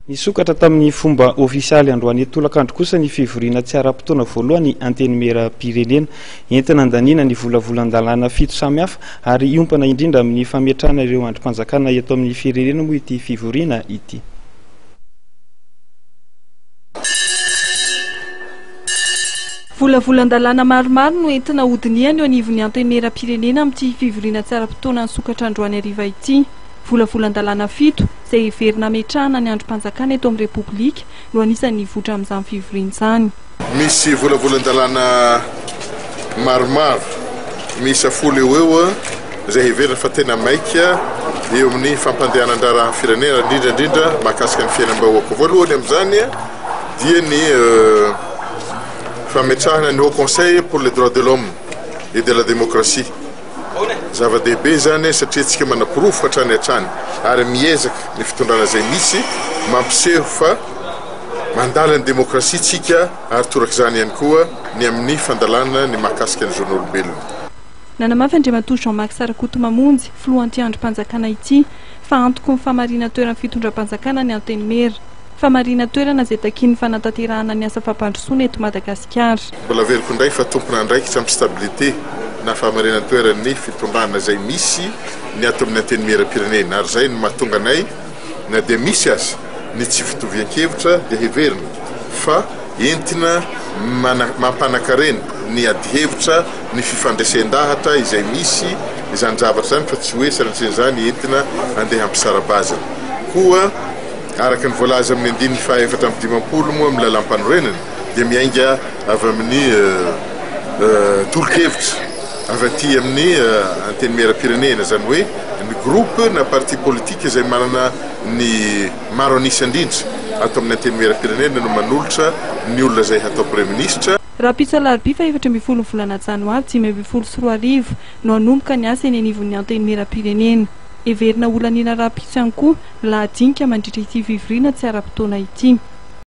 Nisokatra tamin'ny fomba ofisialy androany tolakandro kosa ny fivoriana tsy ara-potoana voalohany antenimera pirenena entina andanina ny volavolan-dalàna 7 samihafa ary iompana indrindra amin'ny fametrahana ireo andrim-panjakana eto amin'ny firenena moa ity fivoriana ity. Volavolan-dalàna maromaro no entina hodiniany eo anivon'ny antenimera pirenena amin'ity fivoriana tsy ara-potoana nisokatra androany hariva ity. Volavolan-dalàna 7 izay heverina hametrahana ny andrim-panjakana eto amin'ny Repoblika no anisan'ny votra amin'izany fivoriana izany. Misy volavolan-dalàna maromaro misy 10 eo izay heverina fa tena maika eo amin'ny fampandehanan-draharaha firenena indrindra mahakasika ny fiainam-bahoaka. Voalohany amin'izany dia ny fametrahana ny Haut Conseil pour les droits de l'homme et de la démocratie. Zava-dehibe zany satria tsika manapirofo hatrany hatrany ary miezaka ny fitondrana izay misy mampiseho fa mandala ny demokrasia tsika ary toraka izany ihany koa ny amin'ny fandalana ny mahakasika ny zon'olombelona. Nanamafy Andriamatoa Jean-Marc Sarakoto Mamonjy filohan'ity andrim-panjakana ity fa antoko ny famarina toerana fitondram-panjakana ny antenimera. Famarina toerana izay takiany fanatanterahana ny asa fampandrosoana eto Madagasikara. Mbola veriko indray fa tompona andraikitra amin'ny stabilité na famarina toerana fitondrana izay misy ny ato amin'ny antenimera pirenena ary zay no mahatonga anay na dia misy aza ny tsy fitovian-kevitra dia heverina fa entina mampanakarena ny adihevitra ny fifandraisan-dahatra izay misy izany zavatra zany fa tsy hoe sanatrin'izany entina andeha ampisarabazana koa araka ny voalaza amin'ny 7/20 moa amin'ny lalam-panorenana dia miainga avy amin'ny tolo-kevitra avy aty amin'ny antenimera pirenena zany hoe ny groupe na parti politique izay manana ny maro anisan-drindra ato amin'ny antenimera pirenena no manolotra ny olona izay hatao premier ministre. Raha pitsalaribia fa 17 volana janoary 2024 no hanomboka ny asa eny anivon'ny antenimera pirenena. Heverina olanina raha pitsa ihany koa lahadinika mandritra ity fivoriana tsy ara-potoana ity.